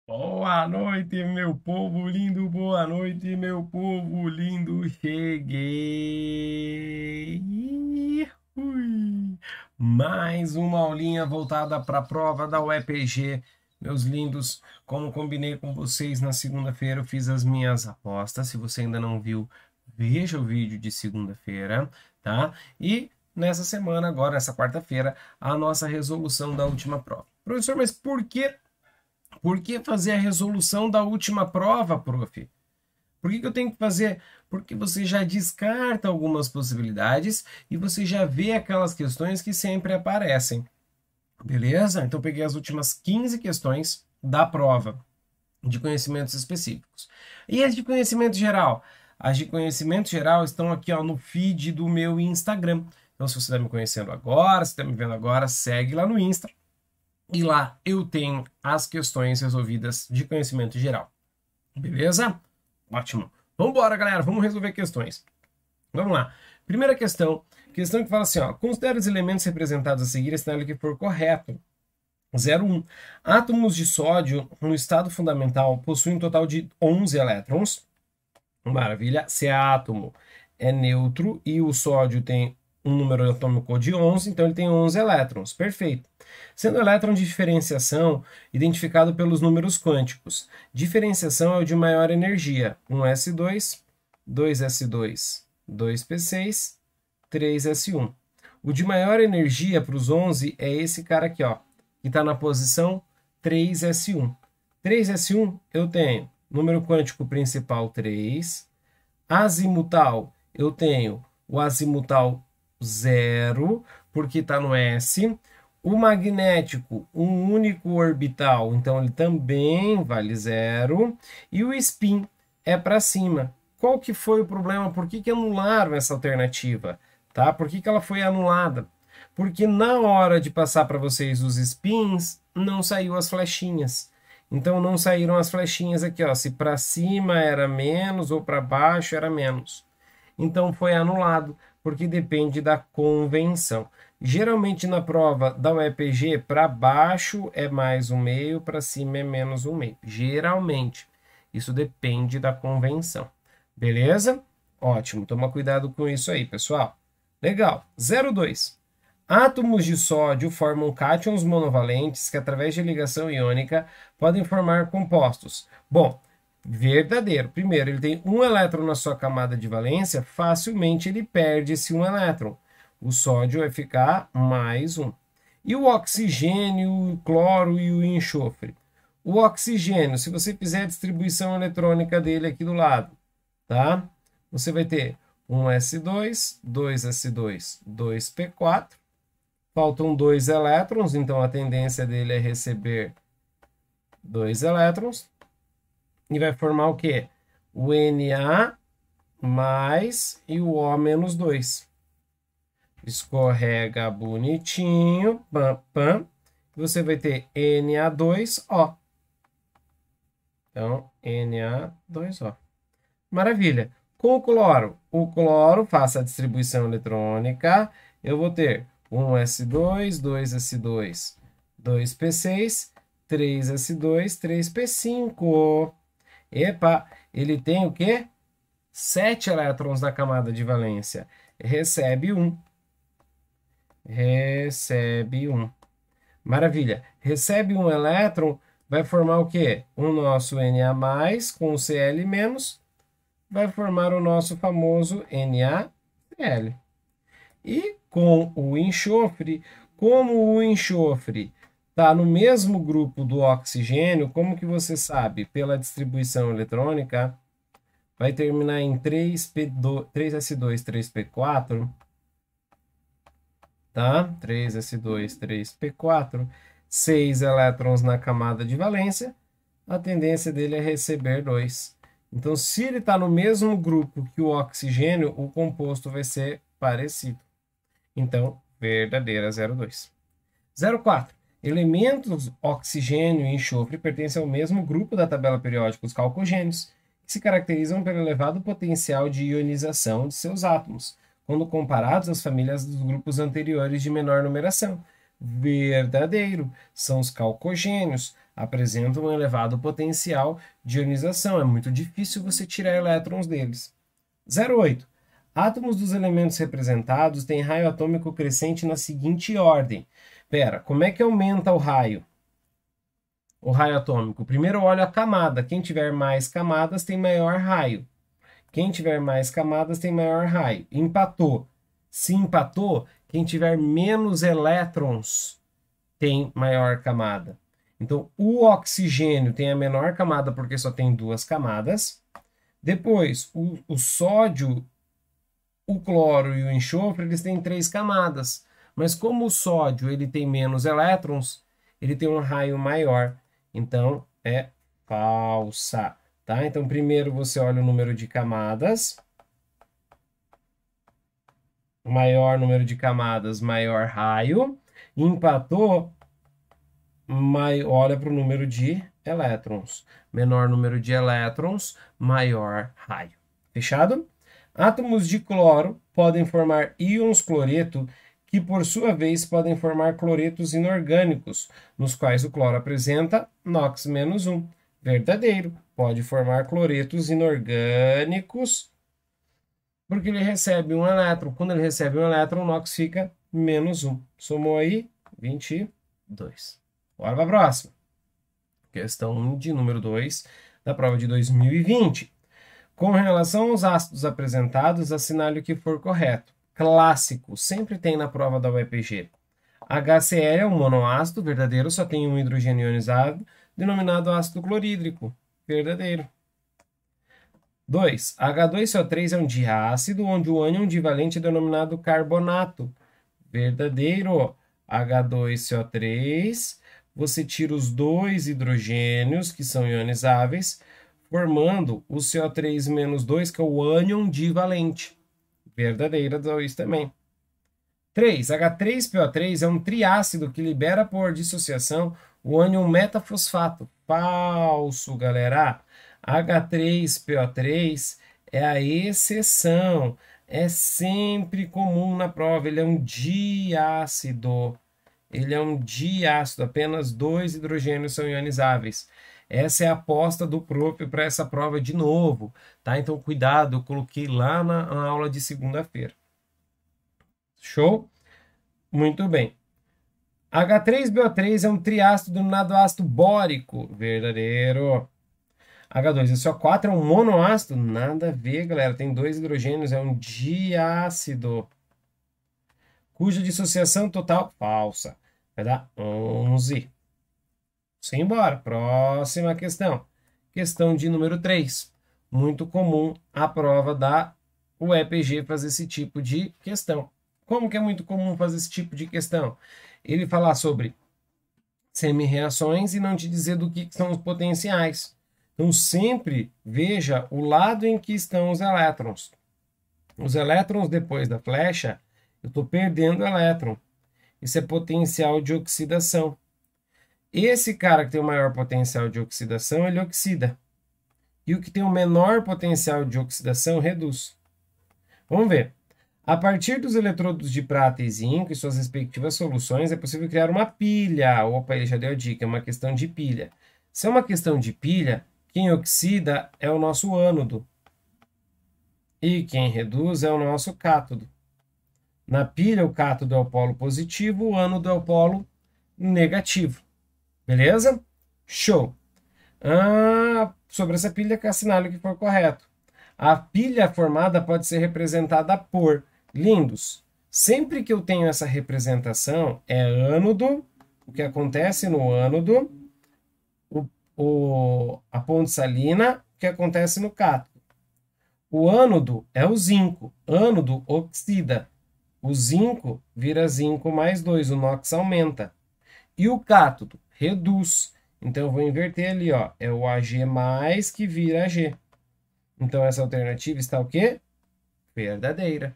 Boa noite, meu povo lindo, boa noite, meu povo lindo. Cheguei. Ui. Mais uma aulinha voltada para a prova da UEPG. Meus lindos, como combinei com vocês na segunda-feira, eu fiz as minhas apostas. Se você ainda não viu, veja o vídeo de segunda-feira, tá? E nessa semana, agora, essa quarta-feira, a nossa resolução da última prova. Professor, mas por que fazer a resolução da última prova, prof? Por que eu tenho que fazer? Porque você já descarta algumas possibilidades e você já vê aquelas questões que sempre aparecem. Beleza? Então, eu peguei as últimas 15 questões da prova de conhecimentos específicos. E as de conhecimento geral? As de conhecimento geral estão aqui ó, no feed do meu Instagram. Então, se você está me conhecendo agora, se está me vendo agora, segue lá no Insta. E lá eu tenho as questões resolvidas de conhecimento geral. Beleza? Ótimo. Vamos embora, galera. Vamos resolver questões. Vamos lá. Primeira questão. Questão que fala assim, ó. Considere os elementos representados a seguir, assinale que for correto. 01. Átomos de sódio no estado fundamental possuem um total de 11 elétrons. Maravilha. Se é átomo, é neutro e o sódio tem um número atômico de 11, então ele tem 11 elétrons. Perfeito. Sendo o elétron de diferenciação identificado pelos números quânticos. Diferenciação é o de maior energia. 1s2, 2s2, 2p6, 3s1. O de maior energia para os 11 é esse cara aqui, ó, que está na posição 3s1. 3s1 eu tenho número quântico principal 3, azimutal eu tenho o azimutal 0, porque está no S. O magnético, um único orbital, então ele também vale 0. E o spin é para cima. Qual que foi o problema? Por que anularam essa alternativa? Tá? Por que ela foi anulada? Porque na hora de passar para vocês os spins, não saiu as flechinhas. Então não saíram as flechinhas aqui, ó. Se para cima era menos ou para baixo era menos. Então foi anulado, porque depende da convenção. Geralmente na prova da UEPG, para baixo é mais um meio, para cima é menos um meio. Geralmente. Isso depende da convenção. Beleza? Ótimo. Toma cuidado com isso aí, pessoal. Legal. 02. Átomos de sódio formam cátions monovalentes que, através de ligação iônica, podem formar compostos. Bom, verdadeiro. Primeiro, ele tem um elétron na sua camada de valência, facilmente ele perde esse um elétron. O sódio vai ficar mais um. E o oxigênio, o cloro e o enxofre? O oxigênio, se você fizer a distribuição eletrônica dele aqui do lado, tá? Você vai ter um S2, 2S2, 2P4. Faltam 2 elétrons, então a tendência dele é receber 2 elétrons. E vai formar o quê? O Na mais e o O menos 2. Escorrega bonitinho. Pam, pam. Você vai ter Na2O. Então, Na2O. Maravilha. Com o cloro, faça a distribuição eletrônica. Eu vou ter 1s2, 2s2, 2p6, 3s2, 3p5. Epa, ele tem o quê? 7 elétrons na camada de valência. Recebe 1. Recebe 1. Maravilha. Recebe um elétron, vai formar o quê? O nosso Na+, com o Cl-, vai formar o nosso famoso NaCl. E com o enxofre, como o enxofre está no mesmo grupo do oxigênio, como que você sabe? Pela distribuição eletrônica, vai terminar em 3s2, 3p4, tá? 3s2, 3p4, 6 elétrons na camada de valência, a tendência dele é receber 2. Então, se ele está no mesmo grupo que o oxigênio, o composto vai ser parecido. Então, verdadeira 02. 04. Elementos oxigênio e enxofre pertencem ao mesmo grupo da tabela periódica, os calcogênios, que se caracterizam pelo elevado potencial de ionização de seus átomos, quando comparados às famílias dos grupos anteriores de menor numeração. Verdadeiro. São os calcogênios. apresentam um elevado potencial de ionização. É muito difícil você tirar elétrons deles. 0,8. Átomos dos elementos representados têm raio atômico crescente na seguinte ordem. Pera, como é que aumenta o raio? O raio atômico. Primeiro olha a camada. Quem tiver mais camadas tem maior raio. Quem tiver mais camadas tem maior raio. Empatou. Se empatou, quem tiver menos elétrons tem maior camada. Então, o oxigênio tem a menor camada porque só tem 2 camadas. Depois, o sódio, o cloro e o enxofre, eles têm 3 camadas. Mas como o sódio ele tem menos elétrons, ele tem um raio maior. Então, é falsa. Tá? Então, primeiro você olha o número de camadas. Maior número de camadas, maior raio. Empatou, olha para o número de elétrons. Menor número de elétrons, maior raio. Fechado? Átomos de cloro podem formar íons cloreto, que por sua vez podem formar cloretos inorgânicos, nos quais o cloro apresenta NOx-1. Verdadeiro. Pode formar cloretos inorgânicos, porque ele recebe um elétron. Quando ele recebe um elétron, o NOx fica -1. Somou aí 22. Bora para a próxima. Questão de número 2 da prova de 2020. Com relação aos ácidos apresentados, assinale o que for correto. Clássico, sempre tem na prova da UEPG. HCl é um monoácido, verdadeiro, só tem um hidrogênio ionizado, denominado ácido clorídrico, verdadeiro. 2. H2CO3 é um diácido, onde o ânion divalente é denominado carbonato, verdadeiro. H2CO3, você tira os 2 hidrogênios, que são ionizáveis, formando o CO3-2, que é o ânion divalente. Verdadeira 2 também. 3. H3PO3 é um triácido que libera por dissociação o ânion metafosfato. Falso, galera. H3PO3 é a exceção. É sempre comum na prova. Ele é um diácido. Ele é um diácido. Apenas 2 hidrogênios são ionizáveis. Essa é a aposta do prof para essa prova de novo, tá? Então, cuidado, eu coloquei lá na aula de segunda-feira. Show? Muito bem. H3BO3 é um triácido denominado ácido bórico. Verdadeiro. H2SO4 é um monoácido. Nada a ver, galera. Tem 2 hidrogênios, é um diácido. Cuja dissociação total... Falsa. Vai dar 11. Simbora. Próxima questão. Questão de número 3. Muito comum a prova da UEPG fazer esse tipo de questão. Como que é muito comum fazer esse tipo de questão? Ele falar sobre semi-reações e não te dizer do que são os potenciais. Então, sempre veja o lado em que estão os elétrons. Os elétrons depois da flecha, eu estou perdendo elétron. Isso é potencial de oxidação. Esse cara que tem o maior potencial de oxidação, ele oxida. E o que tem o menor potencial de oxidação, reduz. Vamos ver. A partir dos eletrodos de prata e zinco e suas respectivas soluções, é possível criar uma pilha. Opa, ele já deu a dica, é uma questão de pilha. Se é uma questão de pilha, quem oxida é o nosso ânodo. E quem reduz é o nosso cátodo. Na pilha, o cátodo é o polo positivo, o ânodo é o polo negativo. Beleza? Show! Sobre essa pilha, assinale o que for correto. A pilha formada pode ser representada por... Lindos, sempre que eu tenho essa representação, é ânodo, o que acontece no ânodo, a ponte salina, o que acontece no cátodo. O ânodo é o zinco, ânodo oxida, o zinco vira zinco mais 2, o NOx aumenta. E o cátodo reduz, então eu vou inverter ali, ó, é o Ag+, que vira Ag. Então essa alternativa está o quê? Verdadeira.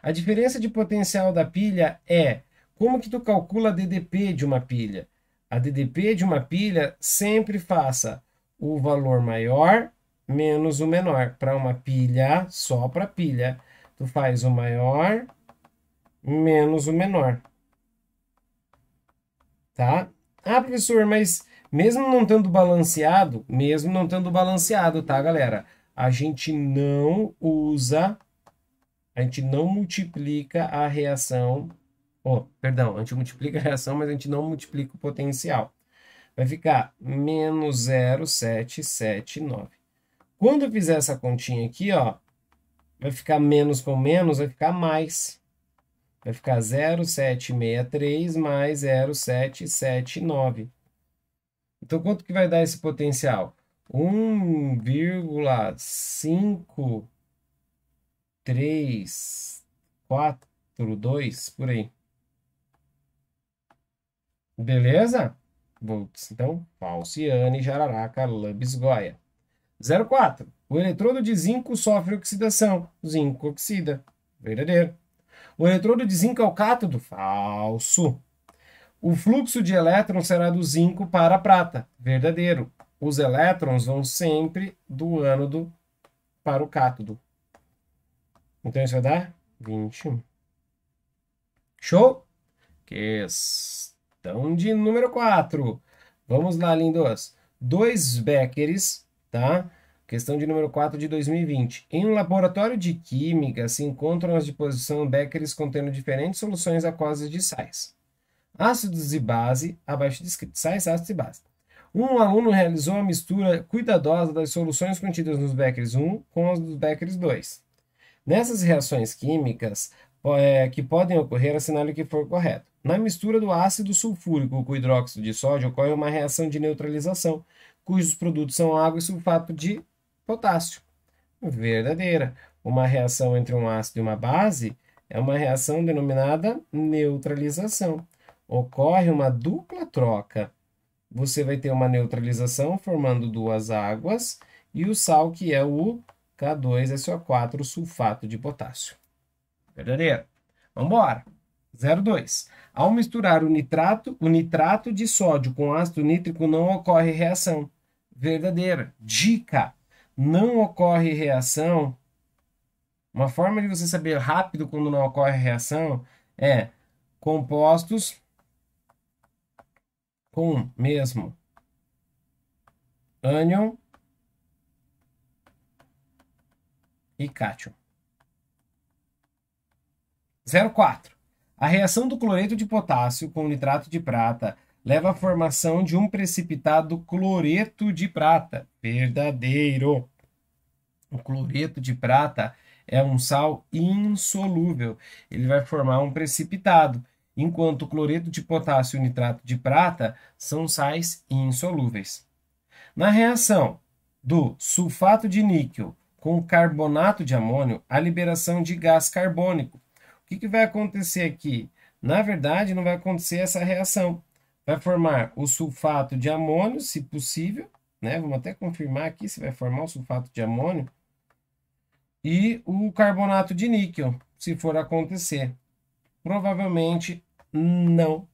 A diferença de potencial da pilha é como que tu calcula a DDP de uma pilha. A DDP de uma pilha sempre faça o valor maior menos o menor. Para uma pilha, só para pilha, tu faz o maior menos o menor. Tá? Ah, professor, mas mesmo não estando balanceado, tá, galera? A gente não usa, a gente não multiplica a reação. Oh, perdão, a gente multiplica a reação, mas a gente não multiplica o potencial. Vai ficar menos 0,779. Quando eu fizer essa continha aqui, ó, vai ficar menos com menos, vai ficar mais. Vai ficar 0,763 mais 0,779. Então, quanto que vai dar esse potencial? 1,53442, por aí. Beleza? Volts. Então, Falciane, Jararaca, Lambisgoia. 04. O eletrodo de zinco sofre oxidação. Zinco oxida. Verdadeiro. O eletrodo de zinco é o cátodo. Falso. O fluxo de elétrons será do zinco para a prata. Verdadeiro. Os elétrons vão sempre do ânodo para o cátodo. Então isso vai dar 21. Show? Questão de número 4. Vamos lá, lindos. 2 Becquerels, tá? Questão de número 4 de 2020. Em um laboratório de química se encontram as de posição Becquerels contendo diferentes soluções aquosas de sais. Ácidos e base, abaixo descrito. Sais, ácidos e base. Um aluno realizou a mistura cuidadosa das soluções contidas nos Becquerels 1 com as dos Becquerels 2. Nessas reações químicas que podem ocorrer, assinale o que for correto. Na mistura do ácido sulfúrico com hidróxido de sódio, ocorre uma reação de neutralização, cujos produtos são água e sulfato de potássio. Verdadeira. Uma reação entre um ácido e uma base é uma reação denominada neutralização. Ocorre uma dupla troca. Você vai ter uma neutralização formando duas águas e o sal, que é o K2SO4, sulfato de potássio. Verdadeiro. Vamos embora. 02. Ao misturar o nitrato de sódio com ácido nítrico não ocorre reação. Verdadeira. Dica. Não ocorre reação. Uma forma de você saber rápido quando não ocorre reação é compostos com mesmo ânion e cátion. 04. A reação do cloreto de potássio com nitrato de prata leva à formação de um precipitado cloreto de prata. Verdadeiro. O cloreto de prata é um sal insolúvel. Ele vai formar um precipitado, enquanto o cloreto de potássio e o nitrato de prata são sais insolúveis. Na reação do sulfato de níquel com carbonato de amônio, a liberação de gás carbônico. O que vai acontecer aqui? Na verdade, não vai acontecer essa reação. Vai formar o sulfato de amônio, se possível, né? Vamos até confirmar aqui se vai formar o sulfato de amônio. E o carbonato de níquel, se for acontecer. Provavelmente não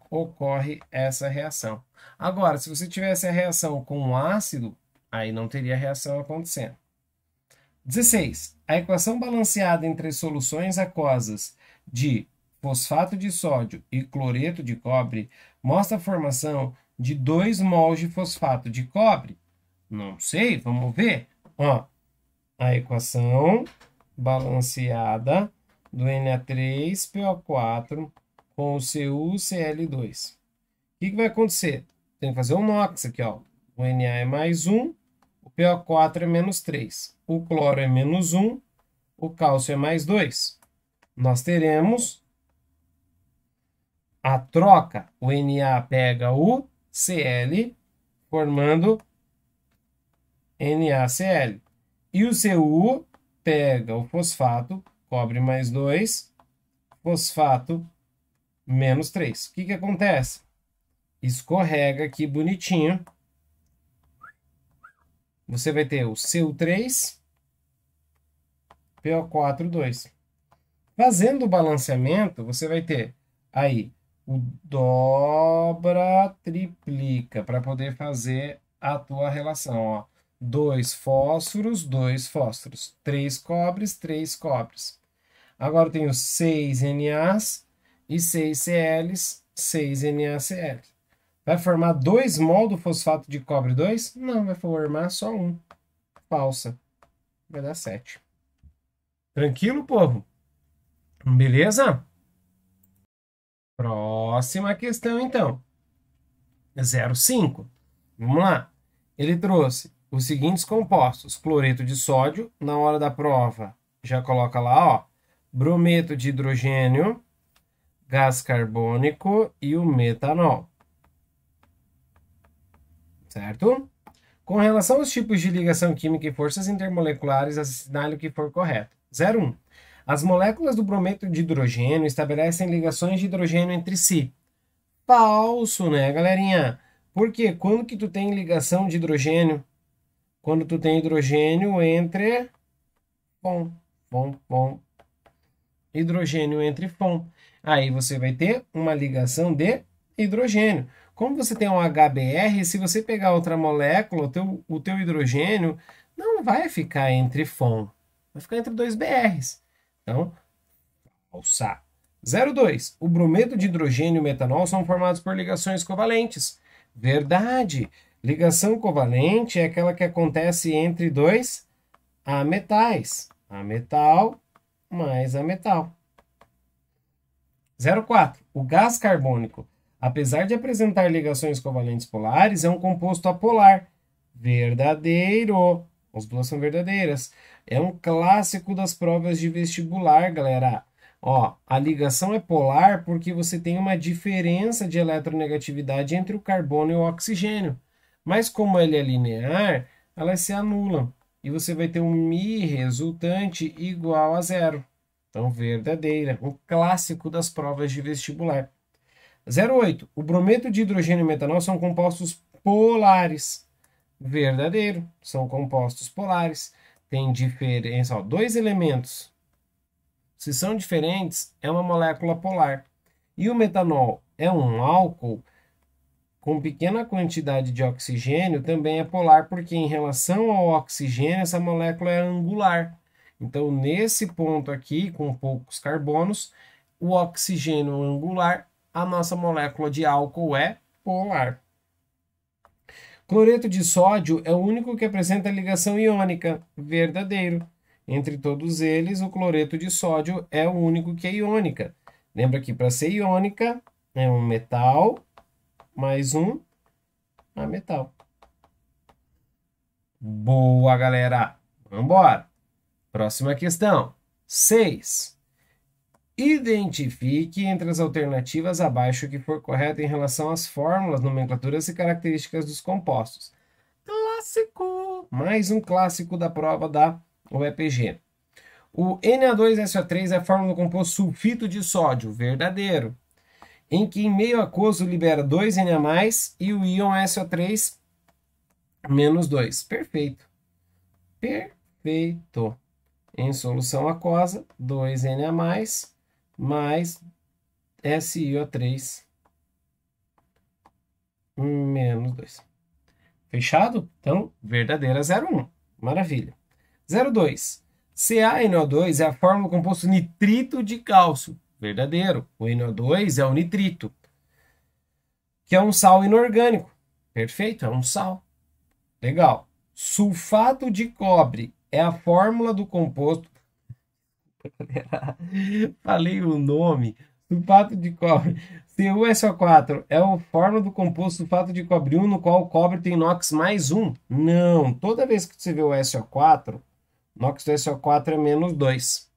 ocorre essa reação. Agora, se você tivesse a reação com um ácido, aí não teria reação acontecendo. 16. A equação balanceada entre soluções aquosas de fosfato de sódio e cloreto de cobre mostra a formação de 2 mols de fosfato de cobre. Não sei, vamos ver. Ó, a equação balanceada do Na3PO4 com o CuCl2. O que vai acontecer? Tem que fazer um NOx aqui, ó. O Na é mais 1, o PO4 é menos 3, o cloro é menos 1, o cálcio é mais 2. Nós teremos a troca. O Na pega o Cl, formando NaCl. E o Cu pega o fosfato, cobre mais 2, fosfato menos 3. O que acontece? Escorrega aqui bonitinho. Você vai ter o Cu3, PO4, 2. Fazendo o balanceamento, você vai ter aí o dobra, triplica, para poder fazer a tua relação, ó. 2 fósforos, 2 fósforos. 3 cobres, 3 cobres. Agora eu tenho 6 NAs e 6 CLs, 6 NaCl. Vai formar 2 mol do fosfato de cobre 2? Não, vai formar só 1. Falsa. Vai dar 7. Tranquilo, povo? Beleza? Próxima questão, então. 0,5. Vamos lá. Ele trouxe os seguintes compostos. Cloreto de sódio. Na hora da prova, já coloca lá, ó. Brometo de hidrogênio, gás carbônico e o metanol. Certo? Com relação aos tipos de ligação química e forças intermoleculares, assinale o que for correto. 0,1. As moléculas do brometo de hidrogênio estabelecem ligações de hidrogênio entre si. Falso, né, galerinha? Por quê? Quando que tu tem ligação de hidrogênio? Quando tu tem hidrogênio entre hidrogênio entre FON. Aí você vai ter uma ligação de hidrogênio. Como você tem um HBr, se você pegar outra molécula, o teu hidrogênio não vai ficar entre FON. Vai ficar entre 2 BRs. Então, falsa. 0,2. O brometo de hidrogênio e o metanol são formados por ligações covalentes. Verdade. Ligação covalente é aquela que acontece entre 2 ametais. Ametal mais ametal. 0,4. O gás carbônico, apesar de apresentar ligações covalentes polares, é um composto apolar. Verdadeiro. As duas são verdadeiras. É um clássico das provas de vestibular, galera. Ó, a ligação é polar porque você tem uma diferença de eletronegatividade entre o carbono e o oxigênio. Mas como ele é linear, elas se anulam. E você vai ter um Mi resultante igual a 0. Então, verdadeira. Um clássico das provas de vestibular. 0,8. O brometo de hidrogênio e metanol são compostos polares. Verdadeiro. São compostos polares. Tem diferença, ó, 2 elementos. Se são diferentes, é uma molécula polar. E o metanol é um álcool com pequena quantidade de oxigênio, também é polar, porque em relação ao oxigênio, essa molécula é angular. Então, nesse ponto aqui, com poucos carbonos, o oxigênio angular, a nossa molécula de álcool é polar. Cloreto de sódio é o único que apresenta ligação iônica. Verdadeiro. Entre todos eles, o cloreto de sódio é o único que é iônica. Lembra que para ser iônica é um metal mais um ametal. Boa, galera. Vamos embora. Próxima questão. 6. Identifique entre as alternativas abaixo o que for correto em relação às fórmulas, nomenclaturas e características dos compostos. Clássico! Mais um clássico da prova da UEPG. O Na2SO3 é a fórmula do composto sulfito de sódio, verdadeiro, em que em meio aquoso libera 2Na+, e o íon SO3 menos 2. Perfeito. Perfeito. Em solução aquosa, 2Na+, mais SiO3 menos 2. Fechado? Então, verdadeira 0,1. Maravilha. 0,2. CaNO2 é a fórmula do composto nitrito de cálcio. Verdadeiro. O NO2 é o nitrito, que é um sal inorgânico. Perfeito, é um sal. Legal. Sulfato de cobre é a fórmula do composto... Falei o nome. Sulfato de cobre. CuSO4 é a fórmula do composto sulfato de cobre 1, no qual o cobre tem NOx mais 1. Não. Toda vez que você vê o SO4, NOx do SO4 é menos 2.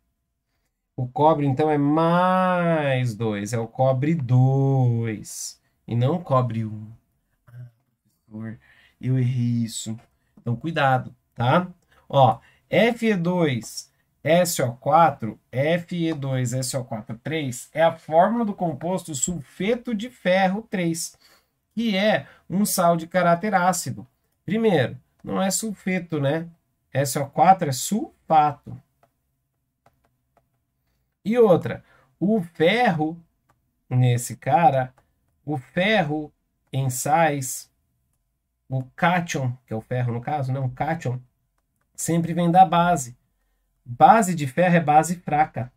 O cobre, então, é mais 2. É o cobre 2. E não cobre 1. Ah, professor, eu errei isso. Então, cuidado, tá? Ó, Fe2SO4, Fe2SO4 é a fórmula do composto sulfeto de ferro 3, que é um sal de caráter ácido. Primeiro, não é sulfeto, né? SO4 é sulfato. E outra, o ferro, nesse cara, o ferro em sais, o cátion, que é o ferro no caso, né? O cátion, sempre vem da base. Base de ferro é base fraca.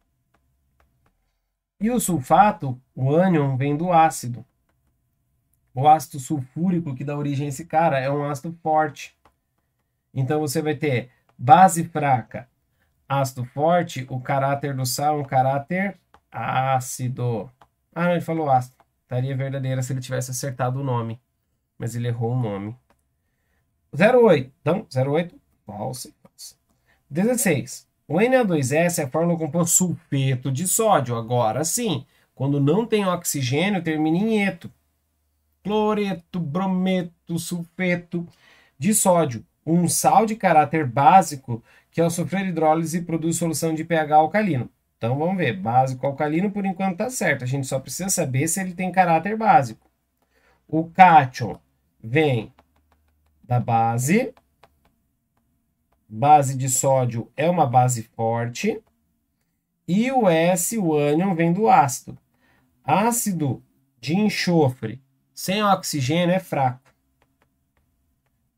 E o sulfato, o ânion, vem do ácido. O ácido sulfúrico que dá origem a esse cara é um ácido forte. Então você vai ter base fraca, ácido forte, o caráter do sal é um caráter ácido. Ah, não, ele falou ácido. Estaria verdadeira se ele tivesse acertado o nome. Mas ele errou o nome. 08. Então, 08, falso. 16. O Na2S é a fórmula composto sulfeto de sódio. Agora sim, quando não tem oxigênio, termina em eto. Cloreto, brometo, sulfeto de sódio. Um sal de caráter básico que ao sofrer hidrólise produz solução de pH alcalino. Então vamos ver, básico alcalino por enquanto está certo. A gente só precisa saber se ele tem caráter básico. O cátion vem da base. Base de sódio é uma base forte. E o S, o ânion, vem do ácido. Ácido de enxofre sem oxigênio é fraco.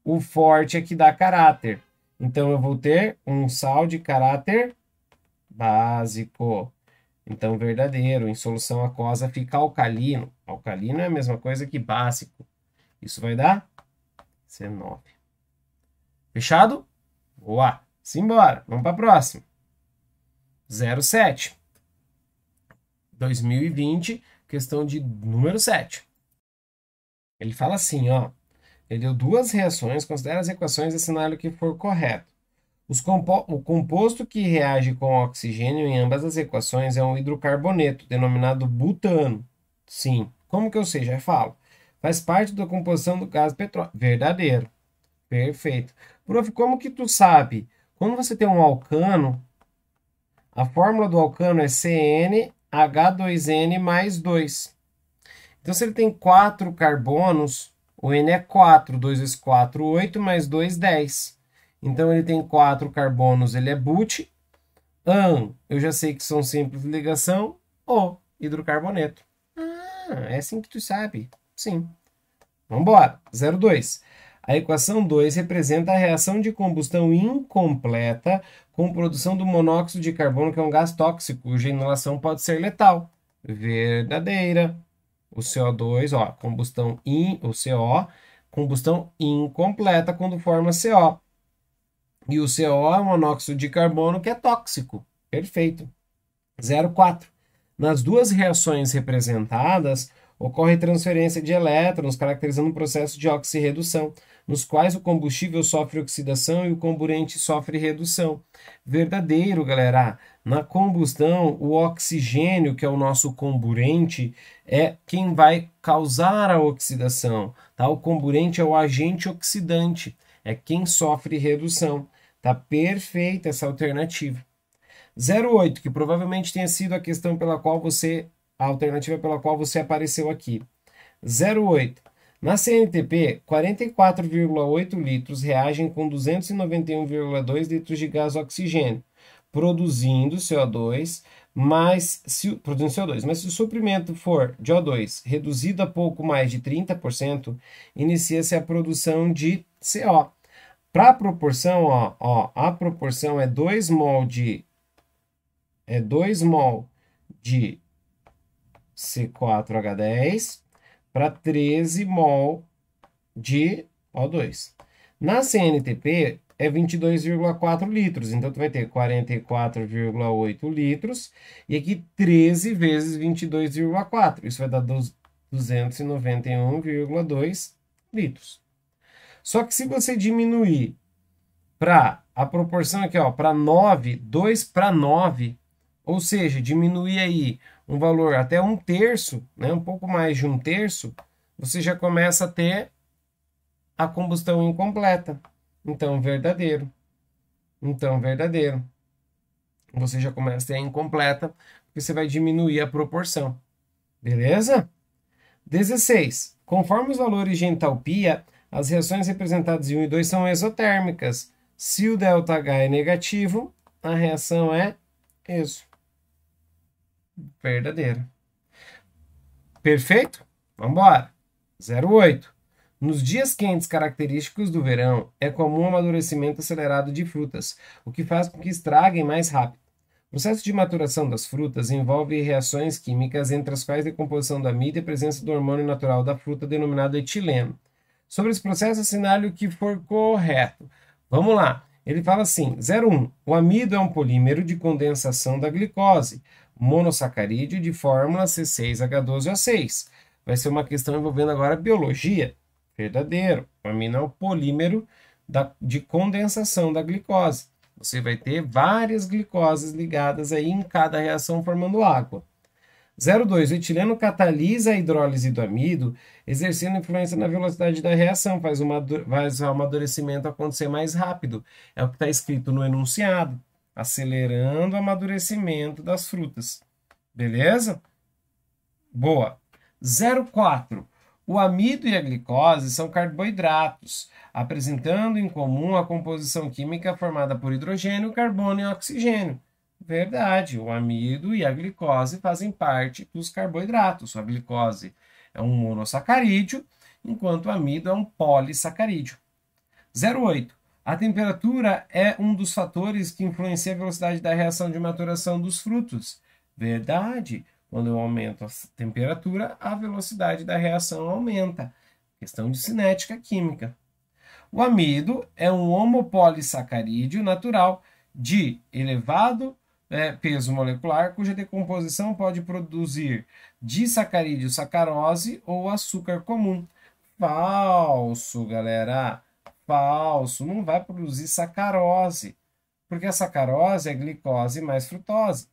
O forte é que dá caráter. Então eu vou ter um sal de caráter básico. Então, verdadeiro. Em solução aquosa fica alcalino. Alcalino é a mesma coisa que básico. Isso vai dar C9. Fechado? Boa. Simbora. Vamos para a próxima. 07. 2020, questão de número 7. Ele fala assim, ó. Ele deu duas reações, considera as equações e assinale o que for correto. O composto que reage com oxigênio em ambas as equações é um hidrocarboneto, denominado butano. Sim. Como que eu sei? Já falo. Faz parte da composição do gás petróleo. Verdadeiro. Perfeito. Prof, como que tu sabe? Quando você tem um alcano, a fórmula do alcano é CnH2n mais 2. Então, se ele tem 4 carbonos, o N é 4. 2 vezes 4, 8, mais 2, 10. Então, ele tem 4 carbonos, ele é but. Eu já sei que são simples de ligação. O hidrocarboneto. É assim que tu sabe. Sim. Vamos embora. 02. A equação 2 representa a reação de combustão incompleta com produção do monóxido de carbono, que é um gás tóxico, cuja inalação pode ser letal. Verdadeira. O CO2, ó, o CO, combustão incompleta quando forma CO. E o CO é um monóxido de carbono que é tóxico. Perfeito. 04. Nas duas reações representadas, ocorre transferência de elétrons, caracterizando um processo de oxirredução, nos quais o combustível sofre oxidação e o comburente sofre redução. Verdadeiro, galera. Na combustão, o oxigênio, que é o nosso comburente, é quem vai causar a oxidação. Tá? O comburente é o agente oxidante, é quem sofre redução. Tá perfeita essa alternativa. 08, que provavelmente tenha sido a questão pela qual a alternativa pela qual você apareceu aqui. 08. Na CNTP, 44,8 litros reagem com 291,2 litros de gás oxigênio, produzindo CO2, mas se o suprimento for de O2 reduzido a pouco mais de 30%, inicia-se a produção de CO. Para a proporção, a proporção é 2 mol de C4H10 para 13 mol de O2. Na CNTP é 22,4 litros, então tu vai ter 44,8 litros e aqui 13 vezes 22,4. Isso vai dar 291,2 litros. Só que se você diminuir para a proporção aqui, ó, para 9, 2 para 9, ou seja, diminuir aí um valor até 1/3, né, um pouco mais de 1/3, você já começa a ter a combustão incompleta. Então, verdadeiro. Você já começa a ter a incompleta, porque você vai diminuir a proporção. Beleza? 16. Conforme os valores de entalpia, as reações representadas em 1 e 2 são exotérmicas. Se o ΔH é negativo, a reação é exo. Verdadeiro. Perfeito? Vamos embora. 08. Nos dias quentes característicos do verão, é comum o amadurecimento acelerado de frutas, o que faz com que estraguem mais rápido. O processo de maturação das frutas envolve reações químicas entre as quais a decomposição do amido e a presença do hormônio natural da fruta denominado etileno. Sobre esse processo, assinale o que for correto. Vamos lá. Ele fala assim, 01. O amido é um polímero de condensação da glicose, monossacarídeo de fórmula C6H12O6. Vai ser uma questão envolvendo agora biologia. Verdadeiro. O amido é um polímero de condensação da glicose. Você vai ter várias glicoses ligadas aí em cada reação formando água. 02. O etileno catalisa a hidrólise do amido, exercendo influência na velocidade da reação, faz o amadurecimento acontecer mais rápido. É o que está escrito no enunciado, acelerando o amadurecimento das frutas. Beleza? Boa. 04. O amido e a glicose são carboidratos, apresentando em comum a composição química formada por hidrogênio, carbono e oxigênio. Verdade, o amido e a glicose fazem parte dos carboidratos. A glicose é um monossacarídeo, enquanto o amido é um polissacarídeo. 08. A temperatura é um dos fatores que influencia a velocidade da reação de maturação dos frutos. Verdade. Quando eu aumento a temperatura, a velocidade da reação aumenta. Questão de cinética química. O amido é um homopolissacarídeo natural de elevado peso molecular, cuja decomposição pode produzir disacarídeo sacarose ou açúcar comum. Falso, galera. Falso. Não vai produzir sacarose, porque a sacarose é glicose mais frutose.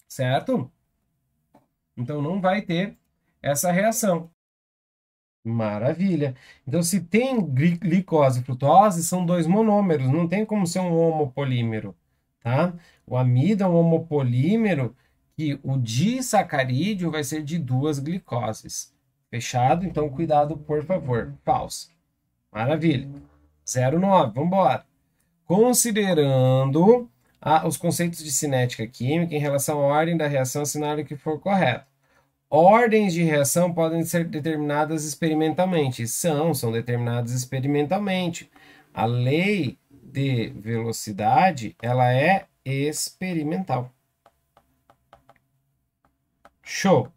Certo? Então não vai ter essa reação. Maravilha. Então, se tem glicose e frutose, são dois monômeros, não tem como ser um homopolímero, tá? O amido é um homopolímero que o disacarídeo vai ser de duas glicoses. Fechado? Então, cuidado, por favor. Falso. Maravilha. 09, vamos embora. Considerando os conceitos de cinética química em relação à ordem da reação, assinale o que for correto. Ordens de reação podem ser determinadas experimentalmente. São determinadas experimentalmente. A lei de velocidade, ela é experimental. Show.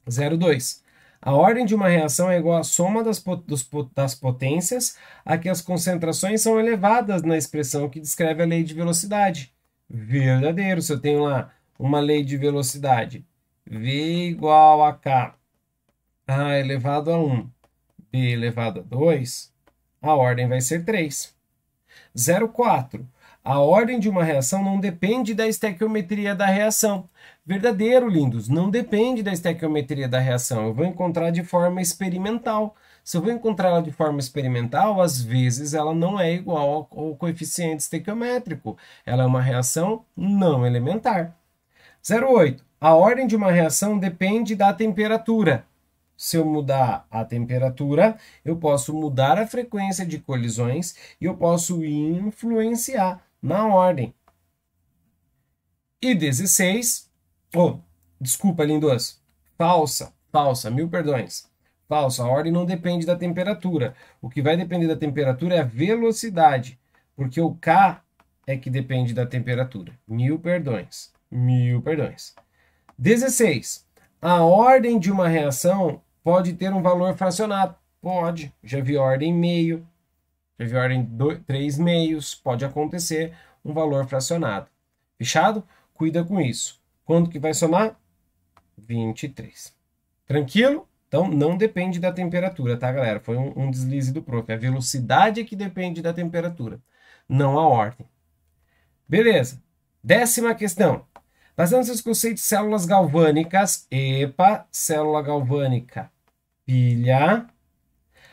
02. A ordem de uma reação é igual à soma das potências a que as concentrações são elevadas na expressão que descreve a lei de velocidade. Verdadeiro. Se eu tenho lá uma lei de velocidade, V igual a K, A elevado a 1, B elevado a 2, a ordem vai ser 3. 04. A ordem de uma reação não depende da estequiometria da reação. Verdadeiro, lindos, não depende da estequiometria da reação. Eu vou encontrar de forma experimental. Se eu vou encontrar ela de forma experimental, às vezes ela não é igual ao coeficiente estequiométrico. Ela é uma reação não elementar. 08. A ordem de uma reação depende da temperatura. Se eu mudar a temperatura, eu posso mudar a frequência de colisões e eu posso influenciar na ordem. E 16, desculpa, lindos, falsa, 1000 perdões. Falsa, a ordem não depende da temperatura. O que vai depender da temperatura é a velocidade, porque o K é que depende da temperatura. 1000 perdões. 1000 perdões. 16. A ordem de uma reação pode ter um valor fracionado. Pode. Já vi ordem meio. Já vi ordem 3 meios. Pode acontecer um valor fracionado. Fechado? Cuida com isso. Quanto que vai somar? 23. Tranquilo? Então, não depende da temperatura, tá, galera? Foi um deslize do prof. A velocidade é que depende da temperatura, não a ordem. Beleza. 10ª questão. Baseando-se nos conceitos de células galvânicas, EPA, célula galvânica, pilha,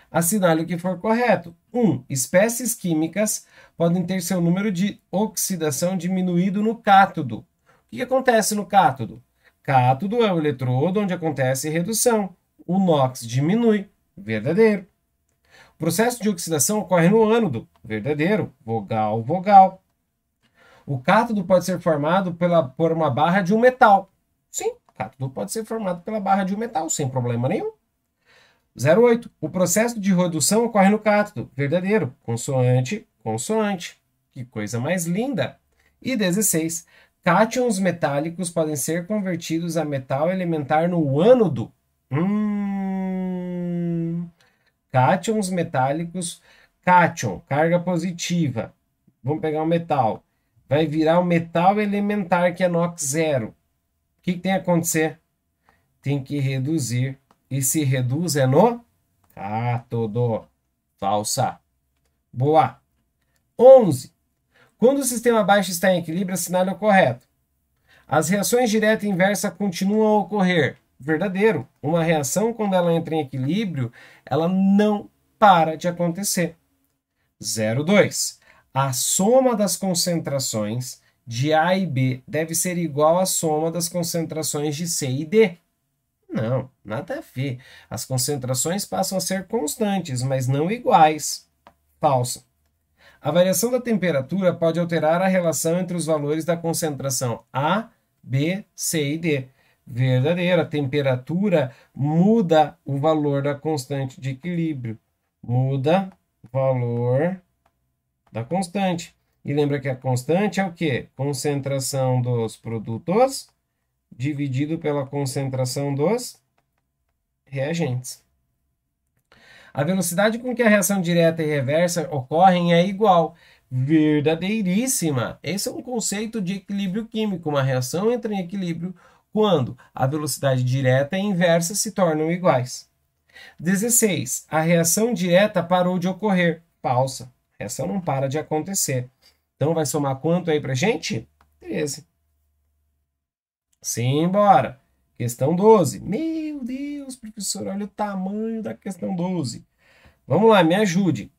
assinale o que for correto. 1. Espécies químicas podem ter seu número de oxidação diminuído no cátodo. O que acontece no cátodo? Cátodo é o eletrodo onde acontece redução. O NOx diminui. Verdadeiro. O processo de oxidação ocorre no ânodo. Verdadeiro. Vogal, vogal. O cátodo pode ser formado por uma barra de um metal. Sim, o cátodo pode ser formado pela barra de um metal, sem problema nenhum. 08. O processo de redução ocorre no cátodo. Verdadeiro. Consoante, consoante. O Que coisa mais linda! E 16. Cátions metálicos podem ser convertidos a metal elementar no ânodo. Cátions metálicos. Cátion, carga positiva. Vamos pegar um metal. Vai virar um metal elementar, que é NOx zero. O que tem que acontecer? Tem que reduzir. E se reduz é no cátodo. Falsa. Boa. 11. Quando o sistema baixo está em equilíbrio, assinale o correto. As reações direta e inversa continuam a ocorrer. Verdadeiro. Uma reação, quando ela entra em equilíbrio, ela não para de acontecer. 02. A soma das concentrações de A e B deve ser igual à soma das concentrações de C e D. Não, nada a ver. As concentrações passam a ser constantes, mas não iguais. Falsa. A variação da temperatura pode alterar a relação entre os valores da concentração A, B, C e D. Verdadeiro. A temperatura muda o valor da constante de equilíbrio. Muda o valor da constante. E lembra que a constante é o quê? Concentração dos produtos dividido pela concentração dos reagentes. A velocidade com que a reação direta e reversa ocorrem é igual. Verdadeiríssima. Esse é um conceito de equilíbrio químico. Uma reação entra em equilíbrio quando a velocidade direta e inversa se tornam iguais. 16. A reação direta parou de ocorrer. Falsa. A reação não para de acontecer. Então vai somar quanto aí pra gente? 13. Simbora. Questão 12. Meu Deus, professor, olha o tamanho da questão 12. Vamos lá, me ajude.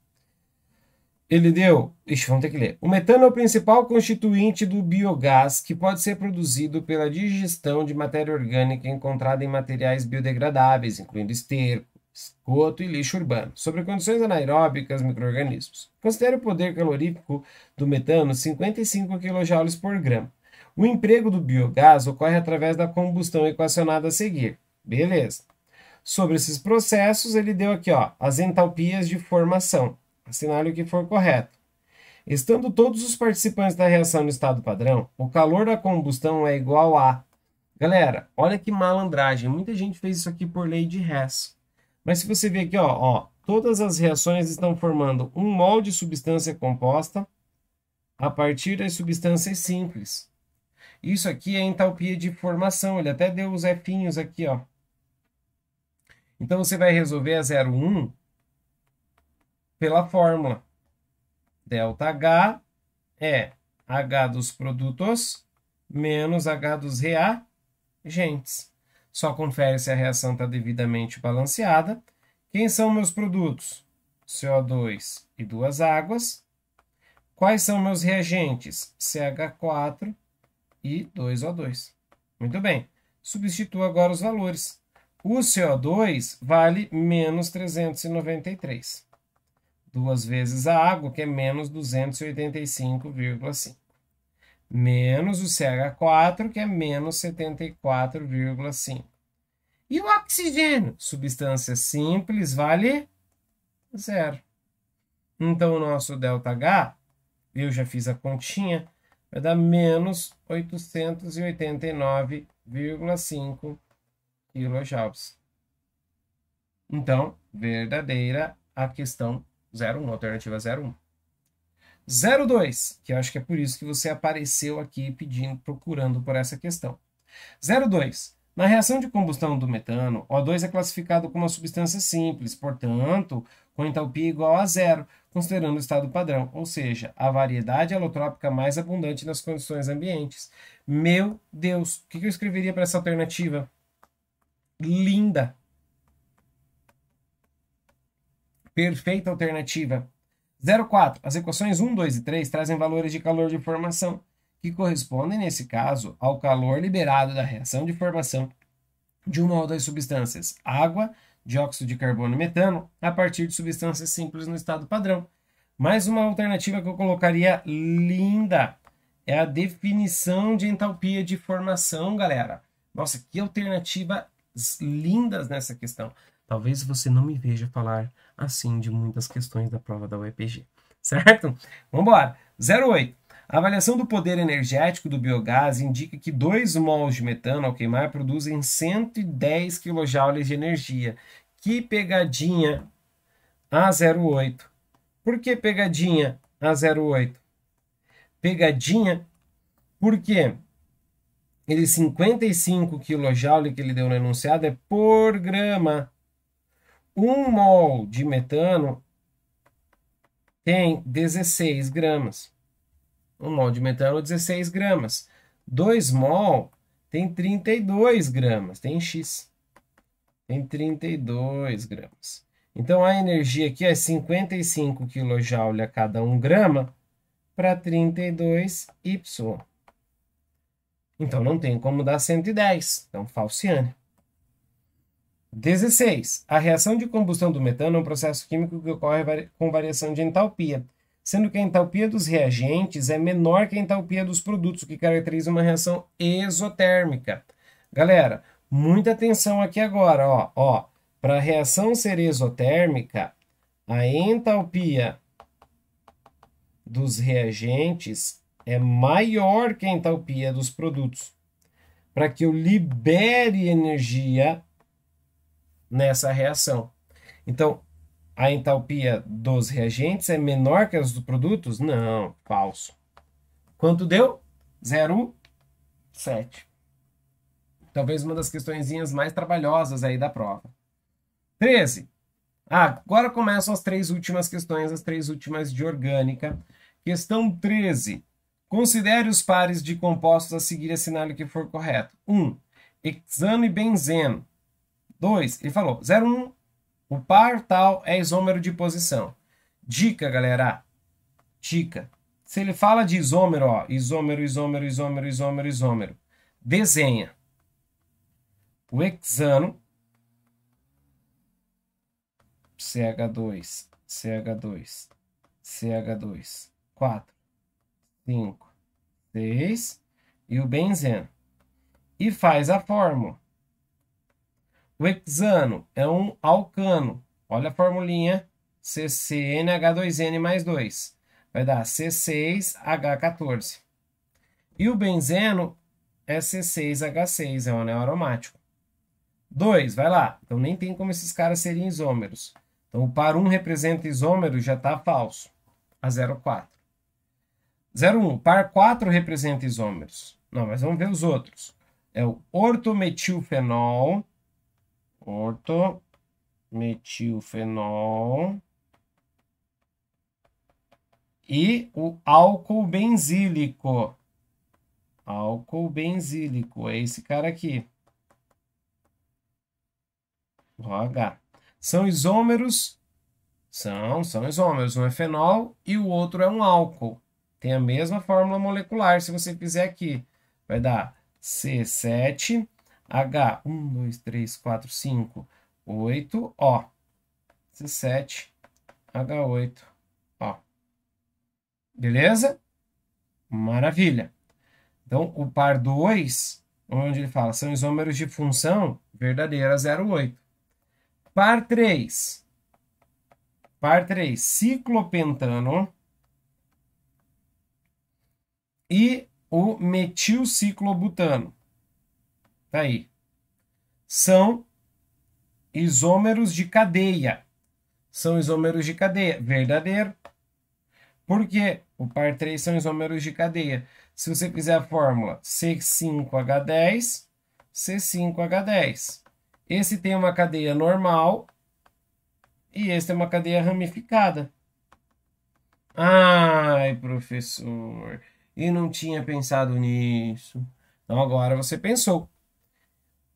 Ele deu... vamos ter que ler. O metano é o principal constituinte do biogás que pode ser produzido pela digestão de matéria orgânica encontrada em materiais biodegradáveis, incluindo esterco, esgoto e lixo urbano, sobre condições anaeróbicas micro-organismos. Considere o poder calorífico do metano 55 kJ por grama. O emprego do biogás ocorre através da combustão equacionada a seguir. Beleza. Sobre esses processos, ele deu aqui, ó, as entalpias de formação. Assinale o que for correto. Estando todos os participantes da reação no estado padrão, o calor da combustão é igual a... Galera, olha que malandragem. Muita gente fez isso aqui por lei de Hess. Mas se você ver aqui, ó, todas as reações estão formando um mol de substância composta a partir das substâncias simples. Isso aqui é entalpia de formação. Ele até deu os Finhos aqui, ó. Então, você vai resolver a 0,1 pela fórmula. ΔH é H dos produtos menos H dos reagentes. Só confere se a reação está devidamente balanceada. Quem são meus produtos? CO2 e 2 águas. Quais são meus reagentes? CH4 e 2O2. Muito bem. Substitua agora os valores. O CO2 vale menos 393. 2 vezes a água, que é menos 285,5. Menos o CH4, que é menos 74,5. E o oxigênio? Substância simples vale 0. Então, o nosso ΔH, eu já fiz a continha, vai dar menos 889,5 kJ. Então, verdadeira a questão 01, alternativa 01. 02, que eu acho que é por isso que você apareceu aqui procurando por essa questão. 02. Na reação de combustão do metano, O2 é classificado como uma substância simples, portanto, com entalpia igual a 0, considerando o estado padrão, ou seja, a variedade alotrópica mais abundante nas condições ambientes. Meu Deus, o que eu escreveria para essa alternativa? Linda. Perfeita alternativa. 04. As equações 1, 2 e 3 trazem valores de calor de formação, que correspondem, nesse caso, ao calor liberado da reação de formação de uma ou das substâncias água, dióxido de carbono e metano, a partir de substâncias simples no estado padrão. Mais uma alternativa que eu colocaria linda é a definição de entalpia de formação, galera. Nossa, que alternativas lindas nessa questão. Talvez você não me veja falar assim de muitas questões da prova da UEPG. certo? Vamos embora. 0,8. A avaliação do poder energético do biogás indica que 2 mols de metano ao queimar produzem 110 kJ de energia. Que pegadinha a 0,8. Por que pegadinha a 0,8? Pegadinha porque ele 55 kJ que ele deu no enunciado é por grama. 1 mol de metano tem 16 gramas. 1 mol de metano, 16 gramas. 2 mol tem 32 gramas. Tem X. Tem 32 gramas. Então, a energia aqui é 55 kJ a cada 1 grama para 32Y. Então, não tem como dar 110. Então, falciane. 16. A reação de combustão do metano é um processo químico que ocorre com variação de entalpia, sendo que a entalpia dos reagentes é menor que a entalpia dos produtos, o que caracteriza uma reação exotérmica. Galera, muita atenção aqui agora, ó. Para a reação ser exotérmica, a entalpia dos reagentes é maior que a entalpia dos produtos. Para que eu libere energia nessa reação. Então, a entalpia dos reagentes é menor que as dos produtos? Não, falso. Quanto deu? 0,7. Talvez uma das questõezinhas mais trabalhosas aí da prova. 13. Agora começam as 3 últimas questões, as 3 últimas de orgânica. Questão 13. Considere os pares de compostos a seguir, assinale o que for correto. 1. Hexano e benzeno. 2. Ele falou 0,1. O par tal é isômero de posição. Dica, galera. Dica. Se ele fala de isômero, ó, isômero, isômero, isômero, isômero, isômero. Desenha o hexano, CH2, CH2, CH2, 4, 5, 6 e o benzeno. E faz a fórmula. O hexano é um alcano. Olha a formulinha. CCNH2N mais 2. Vai dar C6H14. E o benzeno é C6H6. É um anel aromático. 2, vai lá. Então nem tem como esses caras serem isômeros. Então o par 1 representa isômero, já está falso. A 0,4. 0,1. Par 4 representa isômeros. Não, mas vamos ver os outros. É o ortometilfenol. Ortometilfenol e o álcool benzílico. Álcool benzílico, é esse cara aqui. OH. São isômeros? São isômeros. Um é fenol e o outro é um álcool. Tem a mesma fórmula molecular, se você fizer aqui. Vai dar C7... H, 1, 2, 3, 4, 5, 8, ó. C7, H8, ó. Beleza? Maravilha. Então, o par 2, onde ele fala, são isômeros de função verdadeira 0,8. Par 3. Par 3, ciclopentano e o metilciclobutano. Tá aí. São isômeros de cadeia. São isômeros de cadeia. Verdadeiro. Por quê? O par 3 são isômeros de cadeia. Se você fizer a fórmula C5H10, C5H10. Esse tem uma cadeia normal e esse tem uma cadeia ramificada. Ai, professor, e não tinha pensado nisso. Então agora você pensou.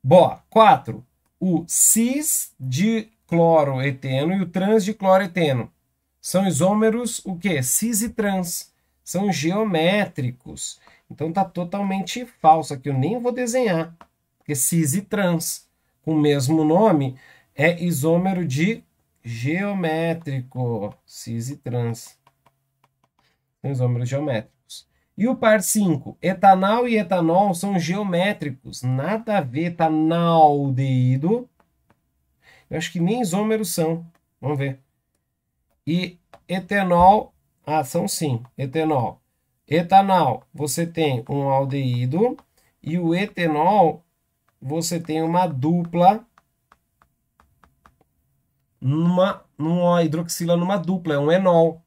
Boa. 4. O cis de cloroeteno e o trans de cloroeteno. São isômeros, o quê? Cis e trans. São geométricos. Então tá totalmente falso aqui. Eu nem vou desenhar. Porque cis e trans, com o mesmo nome, é isômero de geométrico. Cis e trans. São isômeros geométricos. E o par 5, etanal e etanol são geométricos. Nada a ver, etanaldeído. Eu acho que nem isômeros são. Vamos ver. E etanol Ah, são sim. Etenol. Etanol, você tem um aldeído. E o etenol, você tem uma dupla. Numa hidroxila numa dupla. É um enol.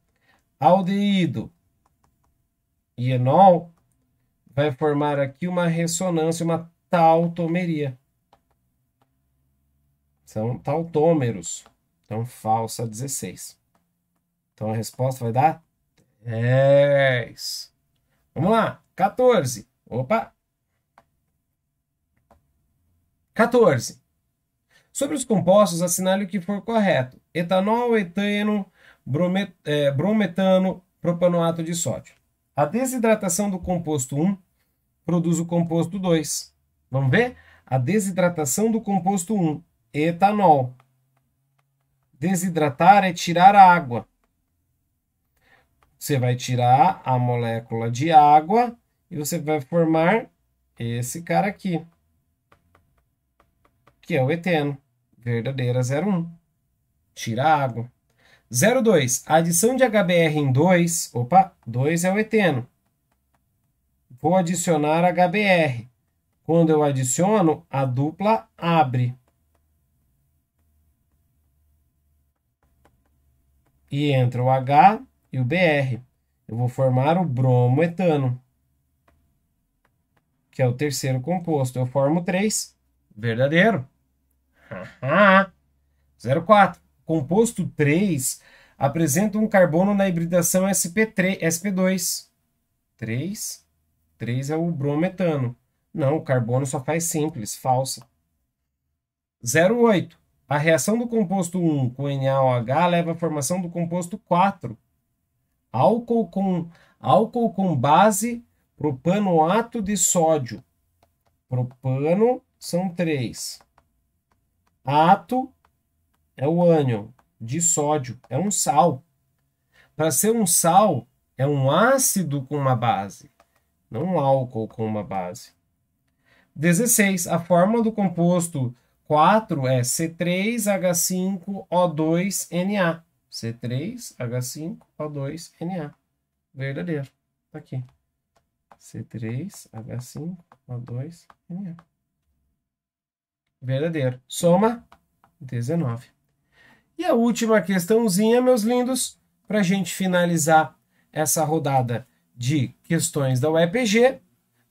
Aldeído e enol vai formar aqui uma ressonância, uma tautomeria. São tautômeros. Então, falsa 16. Então, a resposta vai dar 10. Vamos lá. 14. Opa. 14. Sobre os compostos, assinale o que for correto. Etanol, etano, brometano, propanoato de sódio. A desidratação do composto 1 produz o composto 2. Vamos ver? A desidratação do composto 1, etanol. Desidratar é tirar a água. Você vai tirar a molécula de água e você vai formar esse cara aqui, que é o eteno. Verdadeira 01. Tira a água. 02. A adição de HBr em 2. Opa, 2 é o eteno. Vou adicionar HBr. Quando eu adiciono, a dupla abre. E entra o H e o Br. Eu vou formar o bromoetano, que é o terceiro composto. Eu formo 3. Verdadeiro. 04. Composto 3 apresenta um carbono na hibridação sp2. 3 é o brometano. Não, o carbono só faz simples, falsa. 08. A reação do composto 1 com NaOH leva à formação do composto 4. Álcool com base propanoato de sódio. Propano são 3. Ato é o ânion de sódio, é um sal. Para ser um sal, é um ácido com uma base, não um álcool com uma base. 16. A fórmula do composto 4 é C3H5O2Na. C3H5O2Na. Verdadeiro. Tá aqui. C3H5O2Na. Verdadeiro. Soma 19. E a última questãozinha, meus lindos, para a gente finalizar essa rodada de questões da UEPG,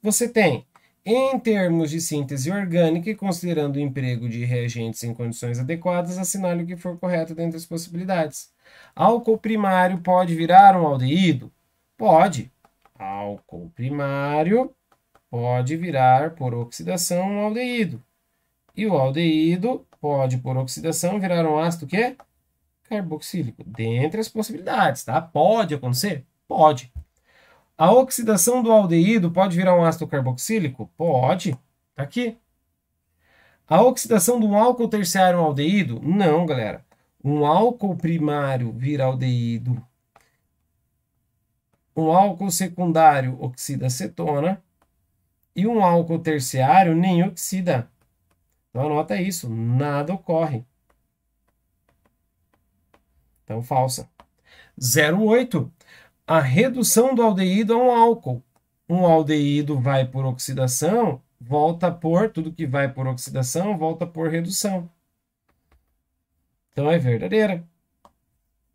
você tem, em termos de síntese orgânica e considerando o emprego de reagentes em condições adequadas, assinale o que for correto dentre as possibilidades. Álcool primário pode virar um aldeído? Pode. Álcool primário pode virar, por oxidação, um aldeído. E o aldeído pode, por oxidação, virar um ácido quê? Carboxílico. Dentre as possibilidades, tá? Pode acontecer? Pode. A oxidação do aldeído pode virar um ácido carboxílico? Pode. Tá aqui. A oxidação de um álcool terciário um aldeído? Não, galera. Um álcool primário vira aldeído. Um álcool secundário oxida acetona. E um álcool terciário nem oxida. Então anota isso. Nada ocorre. Então, falsa. 08. A redução do aldeído a um álcool. Um aldeído vai por oxidação, volta por, tudo que vai por oxidação, volta por redução. Então, é verdadeira.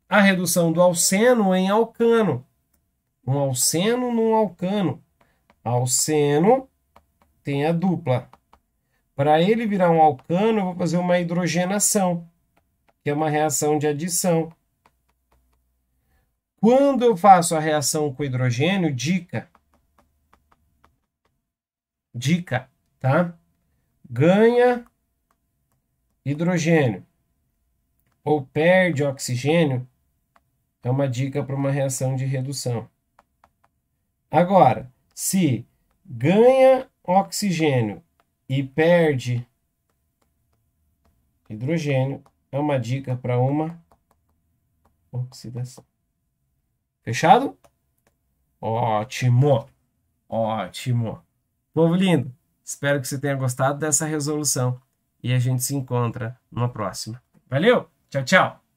A redução do alceno em alcano. Um alceno num alcano. Alceno tem a dupla. Para ele virar um alcano, eu vou fazer uma hidrogenação, que é uma reação de adição. Quando eu faço a reação com hidrogênio, dica, tá? Ganha hidrogênio ou perde oxigênio, é uma dica para uma reação de redução. Agora, se ganha oxigênio e perde hidrogênio, é uma dica para uma oxidação. Fechado? Ótimo! Ótimo! Povo lindo, espero que você tenha gostado dessa resolução e a gente se encontra numa próxima. Valeu! Tchau, tchau!